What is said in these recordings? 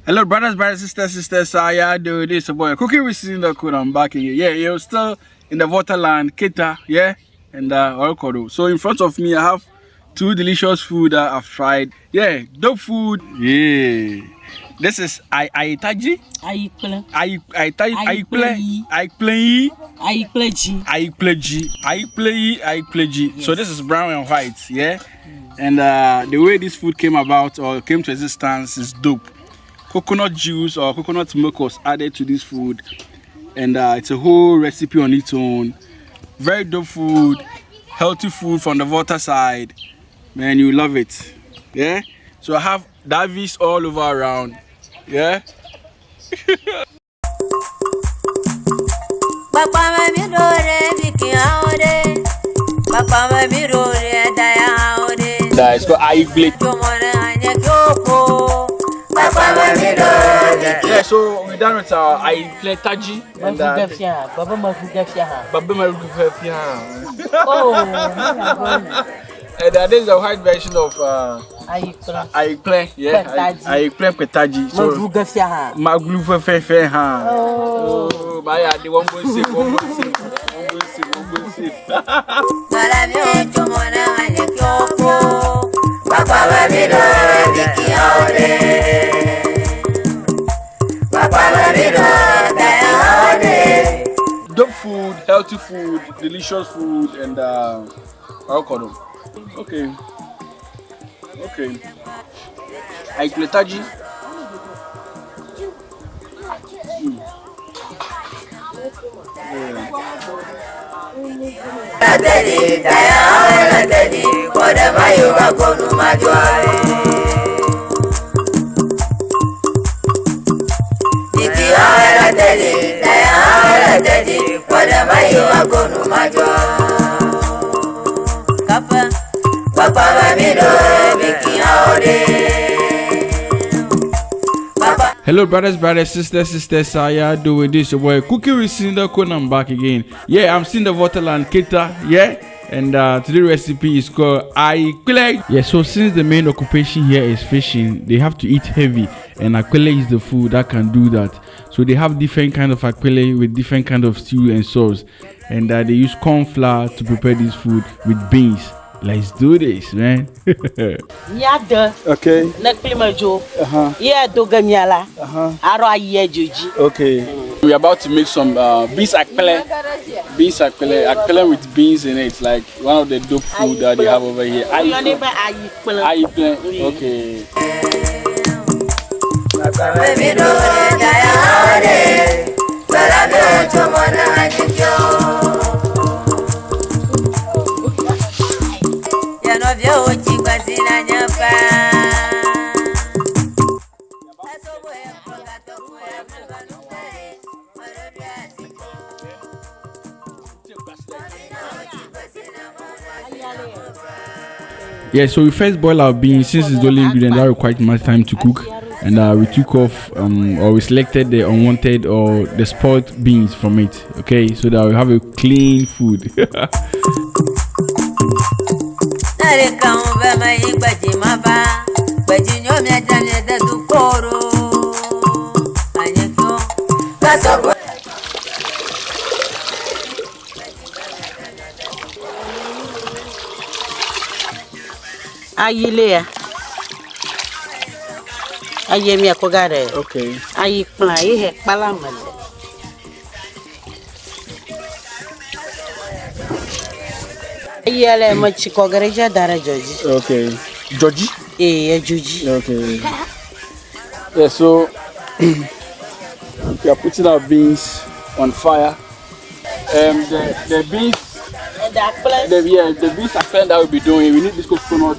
Hello, brothers, sisters. How y'all doing? This your boy Cookie with Sindaco. I'm back again. Yeah, you're still in the waterland, Keta, yeah, and Orkodo. So in front of me, I have two delicious food that I've tried. Yeah, dope food. Yeah, this is AYIKPLE. AYIKPLE. So this is brown and white, yeah. And the way this food came about or came to existence is dope. Coconut juice or coconut milk was added to this food, and it's a whole recipe on its own. Very dope food, healthy food from the water side. Man, you love it. Yeah. So I have Davis all over around. Yeah. It's called AYIKPLE. Yeah, so we're done with our AYIKPLE taji. And this is a white version of AYIKPLE. Yeah, AYIKPLE petaji. So maglu fe ha. Oh, baya the one go save. Dope food, healthy food, delicious food, and alcohol. Okay. AYIKPLE taji. Hello, brothers, sisters. How y'all doing? This your boy Cookie with Sindaco. I'm back again. Yeah, I'm seeing the waterland, Keta. Yeah. And today's recipe is called AYIKPLE. Yeah, so since the main occupation here is fishing, they have to eat heavy, and AYIKPLE is the food that can do that. So they have different kind of AYIKPLE with different kind of stew and sauce, and they use corn flour to prepare this food with beans. Let's do this, man. Okay. Okay. We're about to make some beans AYIKPLE with beans in it. Like one of the dope food that they have over here. AYIKPLE. Okay. Yeah, so we first boil our beans since it's the only ingredient that requires much time to cook, and we took off or we selected the unwanted or the spoiled beans from it. Okay, so that we have a clean food. Ayilea. Ayemi akogare. Okay. AYIKPLE ihe palamale. Ayele machikogare jadara Joji. Okay. Joji? Joji. Okay. Yeah, so we are putting our beans on fire. The beans. The beans AYIKPLE that we'll be doing, we need this coconut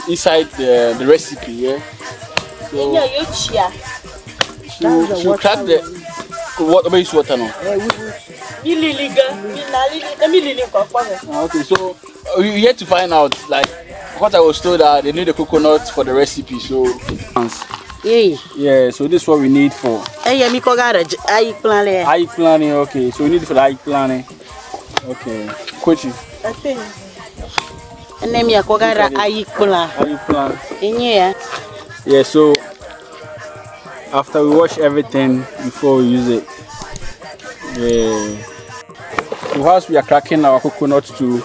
inside the recipe, yeah. So crack the water now. Okay, so we yet to find out, like what I was told that they need the coconut for the recipe, so yeah, so this is what we need for AYIKPLE. Okay, so we need it for the AYIKPLE. Okay, Kochi. Name ya kogara AYIKPLE. Yeah, so after we wash everything before we use it. Yeah. So whilst we are cracking our coconut too,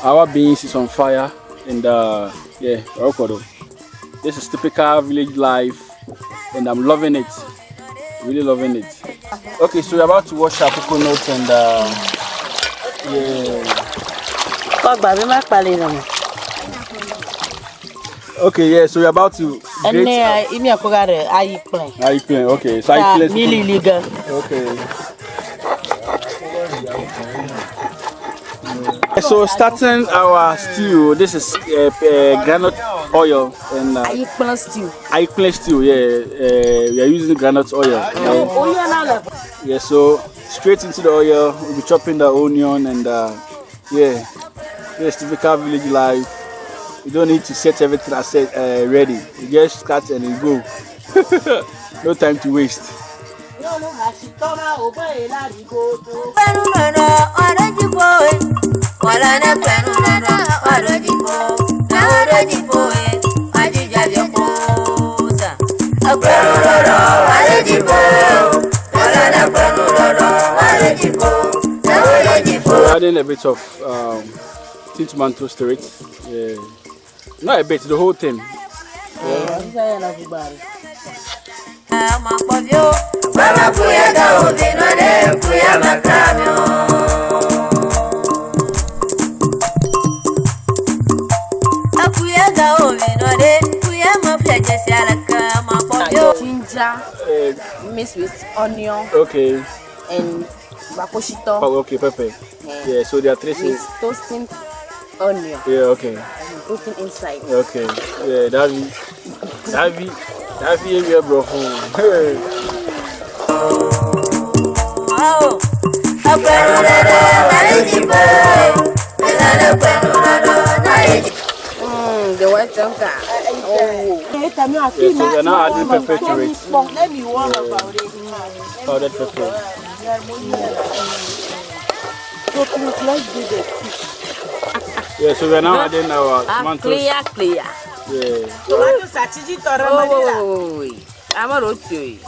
our beans is on fire, and yeah, this is typical village life, and I'm loving it, really loving it. Okay, so we're about to wash our coconut, and yeah. Okay, yeah, so we're about to grate. AYIKPLE, okay, so AYIKPLE. Okay. So starting our stew, this is granite oil and AYIKPLE stew. AYIKPLE stew, yeah. We are using granite oil. Yeah, so straight into the oil, we'll be chopping the onion, and yeah, this typical village life. You don't need to set everything ready. You just cut and you go. No time to waste. Adding a bit of tomatoes to it. Yeah. Not a bit, the whole thing. Ginger mixed with onion. Okay. And bakoshito. Oh, okay, pepper. Yeah, so there are three things. Toasting onion. Yeah, okay. And putting inside. Okay. Yeah, that be bro. The white tonka. Oh. Yeah, so we're now adding pepper to it. Let me warm about it. Powdered pepper. Yeah, so we're now adding our tomatoes. Clear. Yeah. Tomatoes achiji Oh, I'm a roti.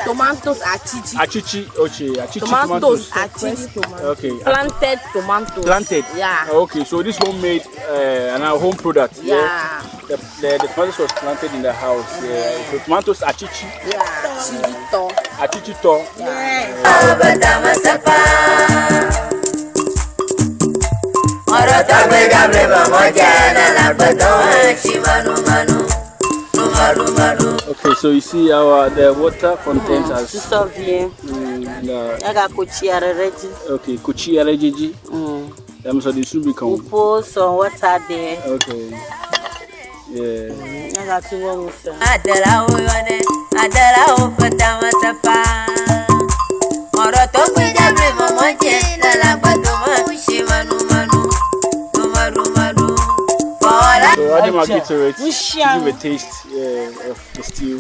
Tomatoes Achichi, okay. Achichi tomatoes. Okay. Planted tomatoes. Planted? Yeah. Okay, so this homemade and our home product. Yeah. The tomatoes was planted in the house. Yeah. So tomatoes achichi. Yeah. Achichi to. Okay, so you see the water contains as okay, kuchi areji. That so this should become upo, some water there. Okay. Yeah. So adding maggi to it to give a taste of the stew.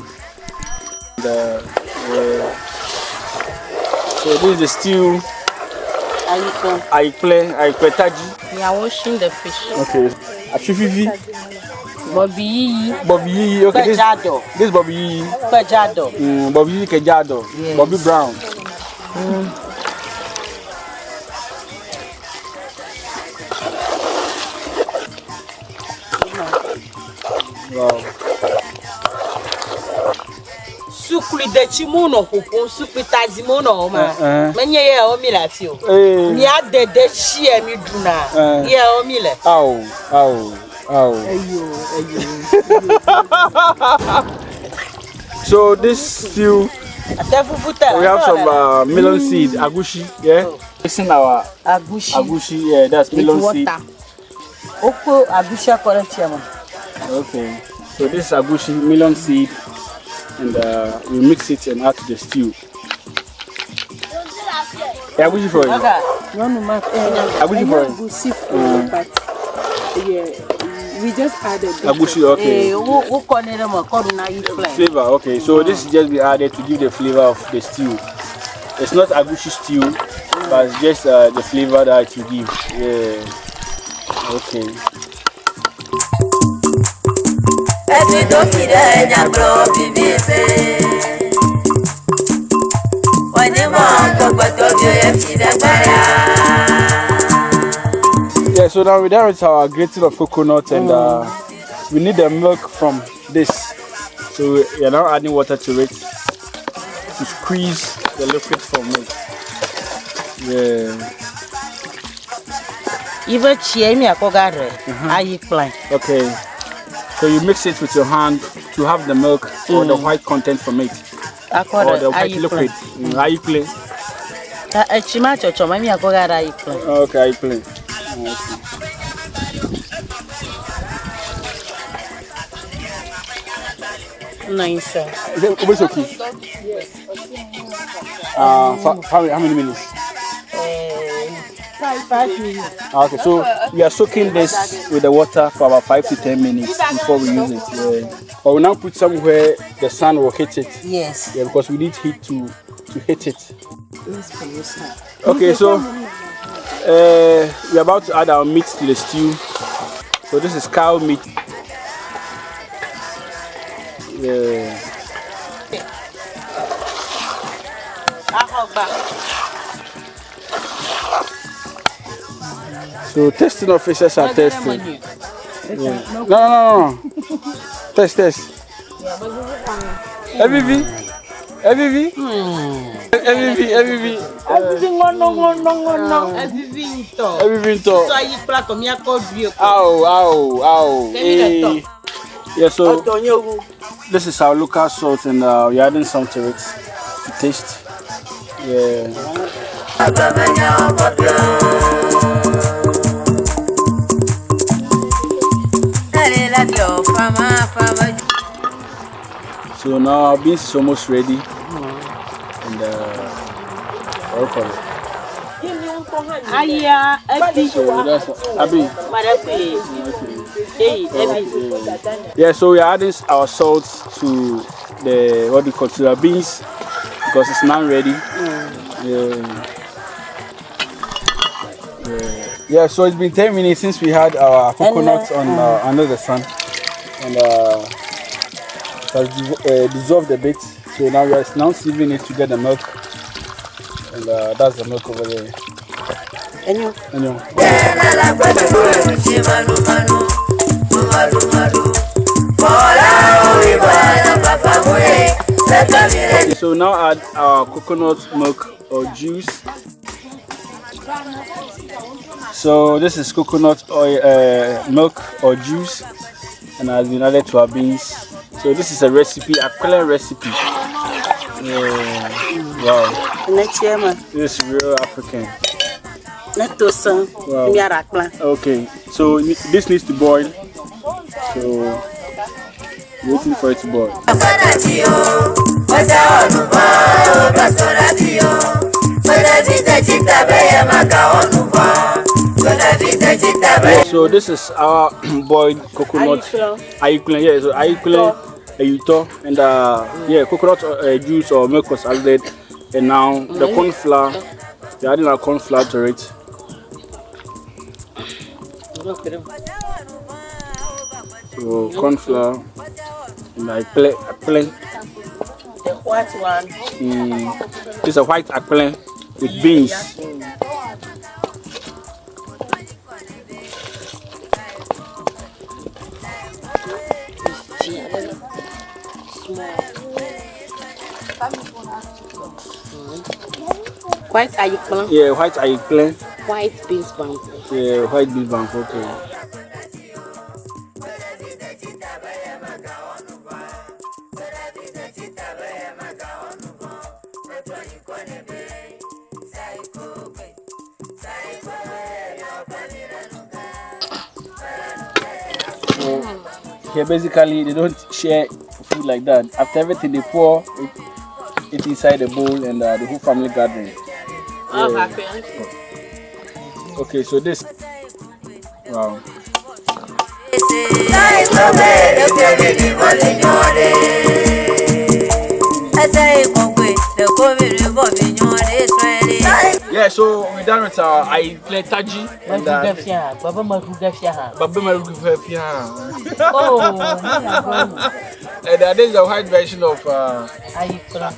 So this is the stew. AYIKPLE taji. We are washing the fish. Okay. Achififi. Bobby. Okay. This Bobby. Kejado. Bobby Kejado. Yes. Bobby Brown. Wow. Sukli de chimuno kupon sukli tazimono ma. Menye ye o mi la fi o. Mi a de shie mi duna. Ye o mi le. Ayo. So this stew, we have some melon seed, agushi, yeah. This is our agushi, yeah, that's melon seed. Oko agushi correct. Okay, so this is agushi, melon seed, and we mix it and add to the stew. Yeah, agushi for you. Agushi for you. Yeah, we just added agushi, okay. Flavor, okay. So this is just be added to give the flavor of the stew. It's not agushi stew, but it's just the flavor that you give. Yeah. Okay. Yeah, so now we're done with our grating of coconut, and we need the milk from this. So we are now adding water to it to squeeze the liquid from it. Yeah. Even AYIKPLE. Okay. So you mix it with your hand to have the milk or the white content from it. Or the white liquid. AYIKPLE. Okay, AYIKPLE. nice. Is it okay? How many minutes? 5 minutes. Okay, so we are soaking this with the water for about 5 to 10 minutes before we use it. Yeah. But we now put somewhere the sun will hit it. Yes. Yeah, because we need heat to hit it. Okay, so we're about to add our meat to the stew. So this is cow meat. Yeah. So testing officers are testing. Yeah. No. Test. MVV. Ow. Yeah, so this is our local salt, and we're adding some to it to taste. Yeah. So now our beans is almost ready, and okay. So that's Abi. Yeah, so we are adding our salt to the to our beans because it's now ready. Yeah, so it's been 10 minutes since we had our coconut on under the sun, and it has dissolved a bit. So now we are now sieving it to get the milk, and that's the milk over there. Enyo. Okay, so now add our coconut milk or juice. So this is coconut oil, milk or juice, and has been added to our beans. So this is a recipe, a AYIKPLE recipe. Wow. This is real African. Wow. Okay, so this needs to boil. So waiting for it to boil. So this is our boiled coconut AYIKPLE. Yeah, so AYIKPLE, Eyuto, and yeah, coconut juice or milk was added, and now the corn flour. We're adding our corn flour to it. So corn flour and AYIKPLE. The white one. This is a white AYIKPLE with beans. White AYIKPLE. Yeah, white AYIKPLE. White beans bank. Yeah, white beans bank. Okay. So here basically they don't share food like that. After everything they pour it inside the bowl, and the whole family gathering. Yeah. Okay, so this. Wow. Yeah, Yeah, so we're done with our AYIKPLE taji. And Baba Marugafia. Baba Marugafia. Oh, and this is the white version of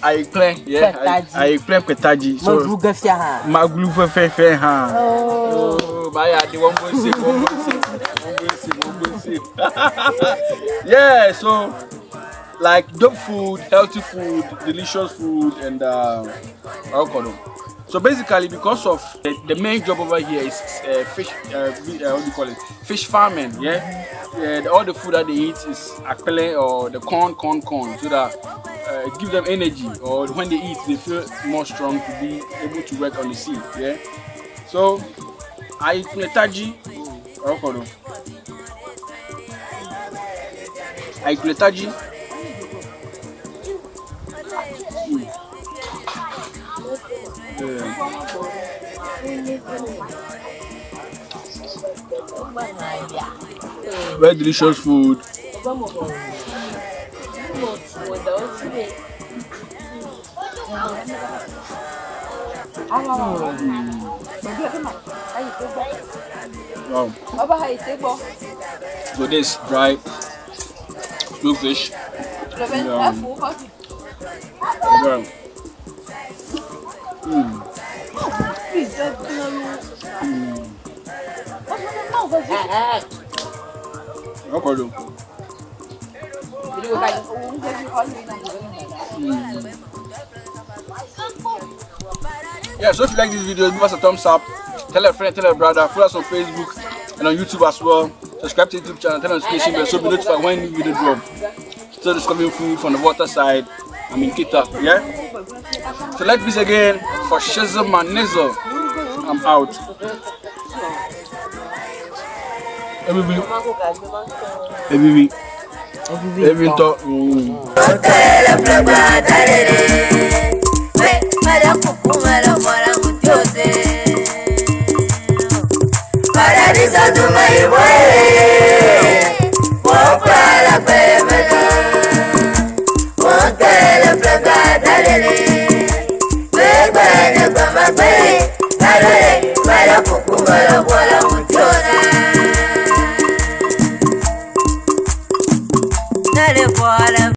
AYIKPLE. Yeah, AYIKPLE taji. So Marugafia. Maglufa ha. Oh, Baya the one yeah, so like dope food, healthy food, delicious food, and alcohol. So basically, because of the main job over here is fish, what do you call it? Fish farming, yeah. All the food that they eat is AYIKPLE or the corn, so that it gives them energy, or when they eat, they feel more strong to be able to work on the sea, yeah. So AYIKPLE taji, alcohol. AYIKPLE taji. Very delicious food. Wow. So this dry blue fish. Yeah, so if you like this video, give us a thumbs up, tell a friend, tell a brother, follow us on Facebook and on YouTube as well. Subscribe to the YouTube channel, turn on notification bell so be notified when new video drop. Still discovering food from the water side. I'm in Kita, yeah? So like this again for Shazam and Nizzle. I'm out. Every talk. Paradiso tu mai